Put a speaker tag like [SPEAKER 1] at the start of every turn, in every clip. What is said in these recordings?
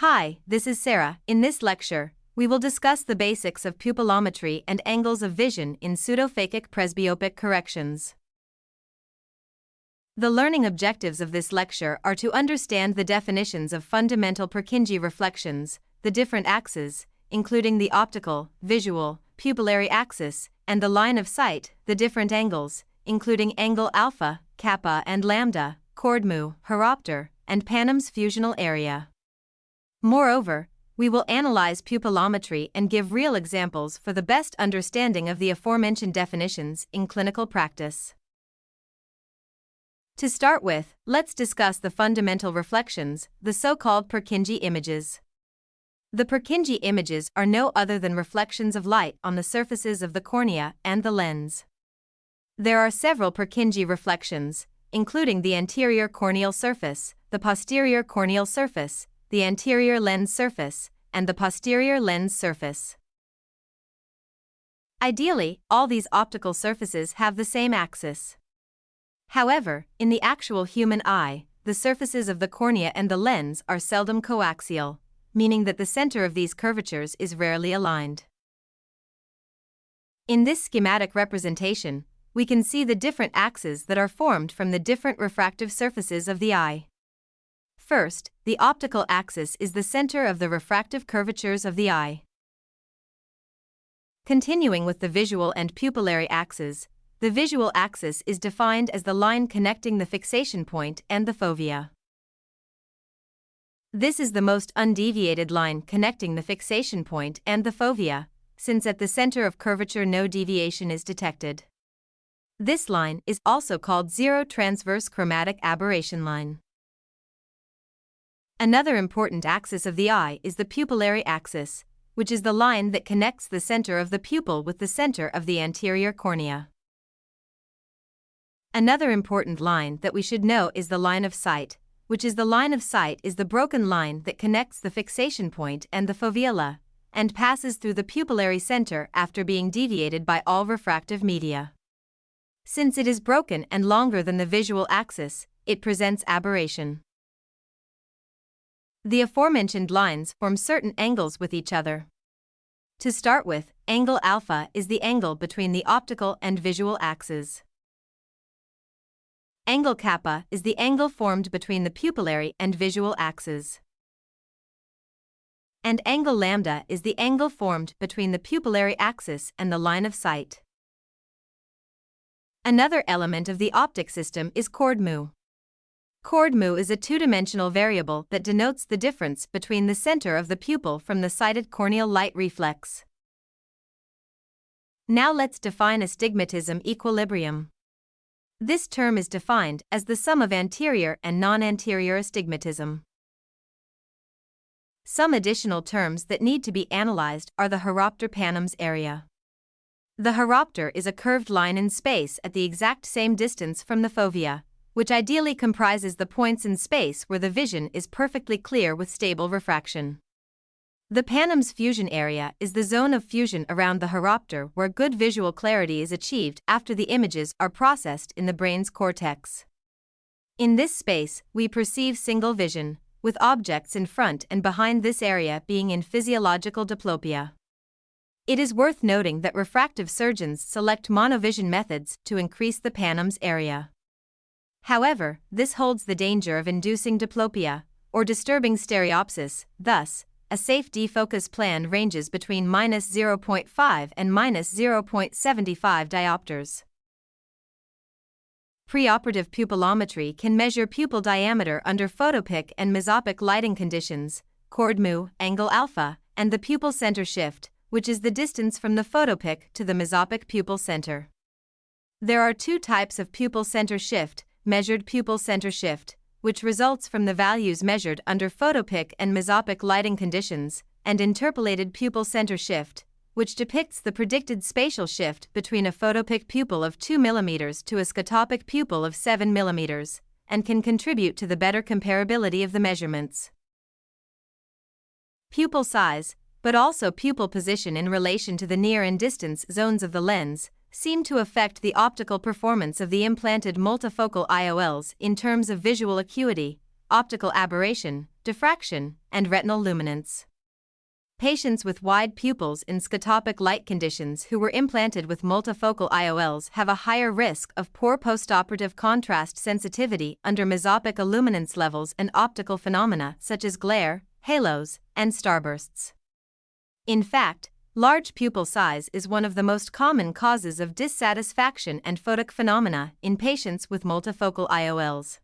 [SPEAKER 1] Hi, this is Sarah. In this lecture, we will discuss the basics of pupillometry and angles of vision in pseudophakic presbyopic corrections. The learning objectives of this lecture are to understand the definitions of fundamental Purkinje reflections, the different axes, including the optical, visual, pupillary axis, and the line of sight, the different angles, including angle alpha, kappa and lambda, chord mu, horopter, and Panem's fusional area. Moreover, we will analyze pupillometry and give real examples for the best understanding of the aforementioned definitions in clinical practice. To start with, let's discuss the fundamental reflections, the so-called Purkinje images. The Purkinje images are no other than reflections of light on the surfaces of the cornea and the lens. There are several Purkinje reflections, including the anterior corneal surface, the posterior corneal surface, the anterior lens surface, and the posterior lens surface. Ideally, all these optical surfaces have the same axis. However, in the actual human eye, the surfaces of the cornea and the lens are seldom coaxial, meaning that the center of these curvatures is rarely aligned. In this schematic representation, we can see the different axes that are formed from the different refractive surfaces of the eye. First, the optical axis is the center of the refractive curvatures of the eye. Continuing with the visual and pupillary axes, the visual axis is defined as the line connecting the fixation point and the fovea. This is the most undeviated line connecting the fixation point and the fovea, since at the center of curvature no deviation is detected. This line is also called zero transverse chromatic aberration line. Another important axis of the eye is the pupillary axis, which is the line that connects the center of the pupil with the center of the anterior cornea. Another important line that we should know is the line of sight, which is the broken line that connects the fixation point and the foveola, and passes through the pupillary center after being deviated by all refractive media. Since it is broken and longer than the visual axis, it presents aberration. The aforementioned lines form certain angles with each other. To start with, angle alpha is the angle between the optical and visual axes. Angle kappa is the angle formed between the pupillary and visual axes. And angle lambda is the angle formed between the pupillary axis and the line of sight. Another element of the optic system is chord mu. Chord mu is a two-dimensional variable that denotes the difference between the center of the pupil from the sighted corneal light reflex. Now let's define astigmatism equilibrium. This term is defined as the sum of anterior and non-anterior astigmatism. Some additional terms that need to be analyzed are the horopter Panem's area. The horopter is a curved line in space at the exact same distance from the fovea, which ideally comprises the points in space where the vision is perfectly clear with stable refraction. The Panem's fusion area is the zone of fusion around the horopter where good visual clarity is achieved after the images are processed in the brain's cortex. In this space, we perceive single vision, with objects in front and behind this area being in physiological diplopia. It is worth noting that refractive surgeons select monovision methods to increase the Panem's area. However, this holds the danger of inducing diplopia, or disturbing stereopsis. Thus, a safe defocus plan ranges between -0.5 and -0.75 diopters. Preoperative pupillometry can measure pupil diameter under photopic and mesopic lighting conditions, chord mu, angle alpha, and the pupil center shift, which is the distance from the photopic to the mesopic pupil center. There are two types of pupil center shift: measured pupil center shift, which results from the values measured under photopic and mesopic lighting conditions, and interpolated pupil center shift, which depicts the predicted spatial shift between a photopic pupil of 2 mm to a scotopic pupil of 7 mm, and can contribute to the better comparability of the measurements. Pupil size, but also pupil position in relation to the near and distance zones of the lens, seem to affect the optical performance of the implanted multifocal IOLs in terms of visual acuity, optical aberration, diffraction, and retinal luminance. Patients with wide pupils in scotopic light conditions who were implanted with multifocal IOLs have a higher risk of poor postoperative contrast sensitivity under mesopic illuminance levels and optical phenomena such as glare, halos, and starbursts. In fact, large pupil size is one of the most common causes of dissatisfaction and photic phenomena in patients with multifocal IOLs.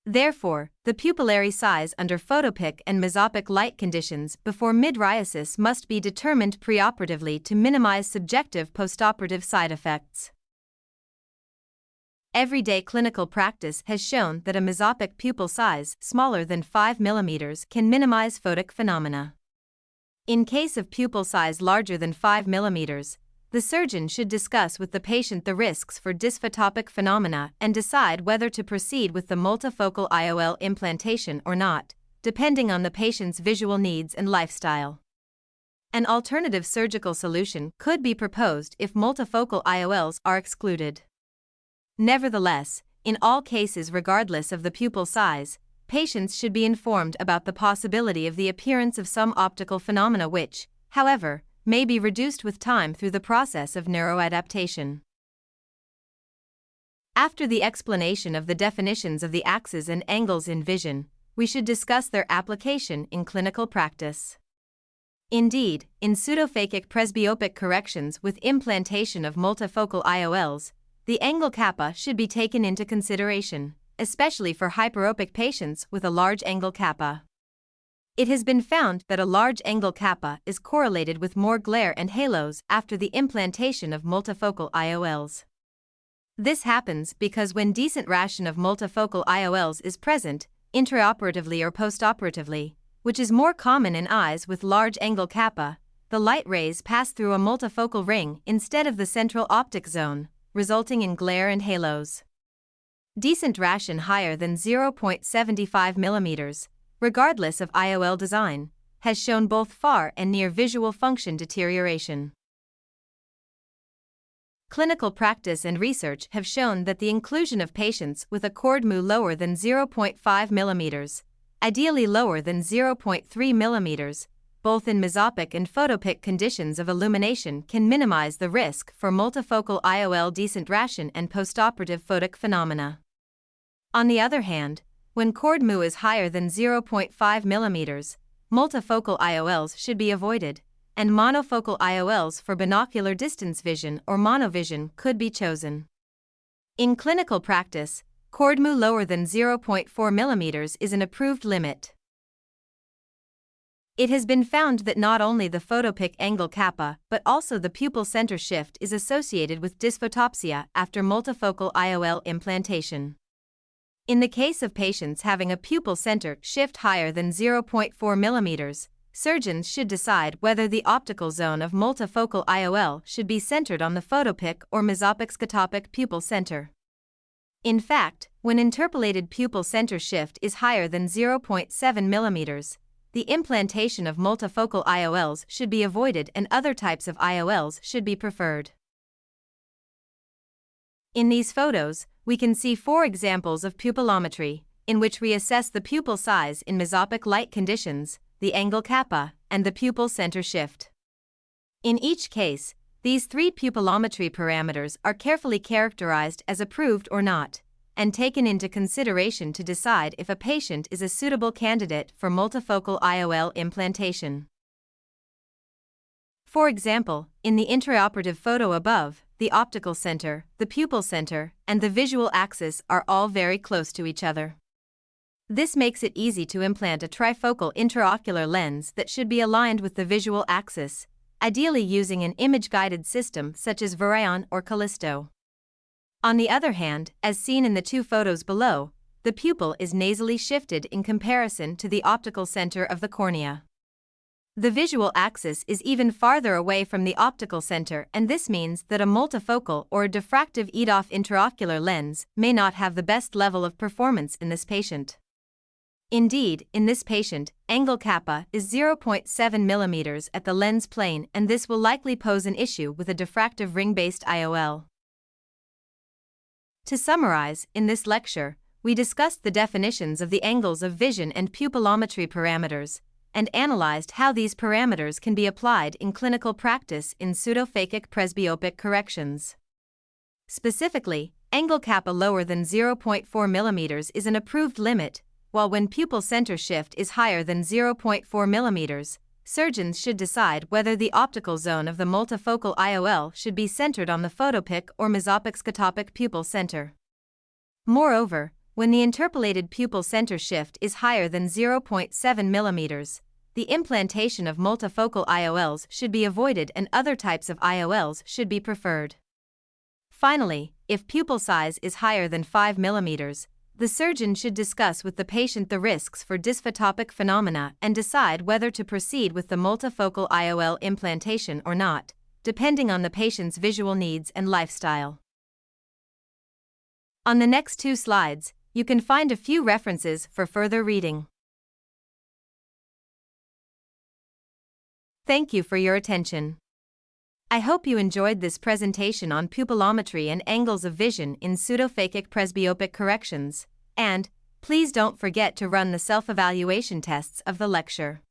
[SPEAKER 1] Therefore, the pupillary size under photopic and mesopic light conditions before mydriasis must be determined preoperatively to minimize subjective postoperative side effects. Everyday clinical practice has shown that a mesopic pupil size smaller than 5 mm can minimize photic phenomena. In case of pupil size larger than 5 mm, the surgeon should discuss with the patient the risks for dysphotopic phenomena and decide whether to proceed with the multifocal IOL implantation or not, depending on the patient's visual needs and lifestyle. An alternative surgical solution could be proposed if multifocal IOLs are excluded. Nevertheless, in all cases regardless of the pupil size, patients should be informed about the possibility of the appearance of some optical phenomena which, however, may be reduced with time through the process of neuroadaptation. After the explanation of the definitions of the axes and angles in vision, we should discuss their application in clinical practice. Indeed, in pseudophakic presbyopic corrections with implantation of multifocal IOLs, the angle kappa should be taken into consideration, especially for hyperopic patients with a large angle kappa. It has been found that a large angle kappa is correlated with more glare and halos after the implantation of multifocal IOLs. This happens because when decent ration of multifocal IOLs is present, intraoperatively or postoperatively, which is more common in eyes with large angle kappa, the light rays pass through a multifocal ring instead of the central optic zone, resulting in glare and halos. Decent ration higher than 0.75 mm, regardless of IOL design, has shown both far and near visual function deterioration. Clinical practice and research have shown that the inclusion of patients with a cord mu lower than 0.5 mm, ideally lower than 0.3 mm, both in mesopic and photopic conditions of illumination can minimize the risk for multifocal IOL decent ration and postoperative photic phenomena. On the other hand, when cord mu is higher than 0.5 mm, multifocal IOLs should be avoided, and monofocal IOLs for binocular distance vision or monovision could be chosen. In clinical practice, cord mu lower than 0.4 mm is an approved limit. It has been found that not only the photopic angle kappa but also the pupil center shift is associated with dysphotopsia after multifocal IOL implantation. In the case of patients having a pupil center shift higher than 0.4 mm, surgeons should decide whether the optical zone of multifocal IOL should be centered on the photopic or mesopic scotopic pupil center. In fact, when interpolated pupil center shift is higher than 0.7 mm, the implantation of multifocal IOLs should be avoided and other types of IOLs should be preferred. In these photos, we can see 4 examples of pupillometry, in which we assess the pupil size in mesopic light conditions, the angle kappa, and the pupil center shift. In each case, these 3 pupillometry parameters are carefully characterized as approved or not, and taken into consideration to decide if a patient is a suitable candidate for multifocal IOL implantation. For example, in the intraoperative photo above, the optical center, the pupil center, and the visual axis are all very close to each other. This makes it easy to implant a trifocal intraocular lens that should be aligned with the visual axis, ideally using an image-guided system such as Virion or Callisto. On the other hand, as seen in the 2 photos below, the pupil is nasally shifted in comparison to the optical center of the cornea. The visual axis is even farther away from the optical center, and this means that a multifocal or a diffractive EDOF intraocular lens may not have the best level of performance in this patient. Indeed, in this patient, angle kappa is 0.7 mm at the lens plane, and this will likely pose an issue with a diffractive ring-based IOL. To summarize, in this lecture, we discussed the definitions of the angles of vision and pupillometry parameters, and analyzed how these parameters can be applied in clinical practice in pseudophakic presbyopic corrections. Specifically, angle kappa lower than 0.4 mm is an approved limit, while when pupil center shift is higher than 0.4 mm, surgeons should decide whether the optical zone of the multifocal IOL should be centered on the photopic or mesopic scotopic pupil center. Moreover, when the interpolated pupil center shift is higher than 0.7 mm, the implantation of multifocal IOLs should be avoided and other types of IOLs should be preferred. Finally, if pupil size is higher than 5 mm, the surgeon should discuss with the patient the risks for dysphotopic phenomena and decide whether to proceed with the multifocal IOL implantation or not, depending on the patient's visual needs and lifestyle. On the next 2 slides, you can find a few references for further reading. Thank you for your attention. I hope you enjoyed this presentation on pupillometry and angles of vision in pseudophakic presbyopic corrections, and please don't forget to run the self-evaluation tests of the lecture.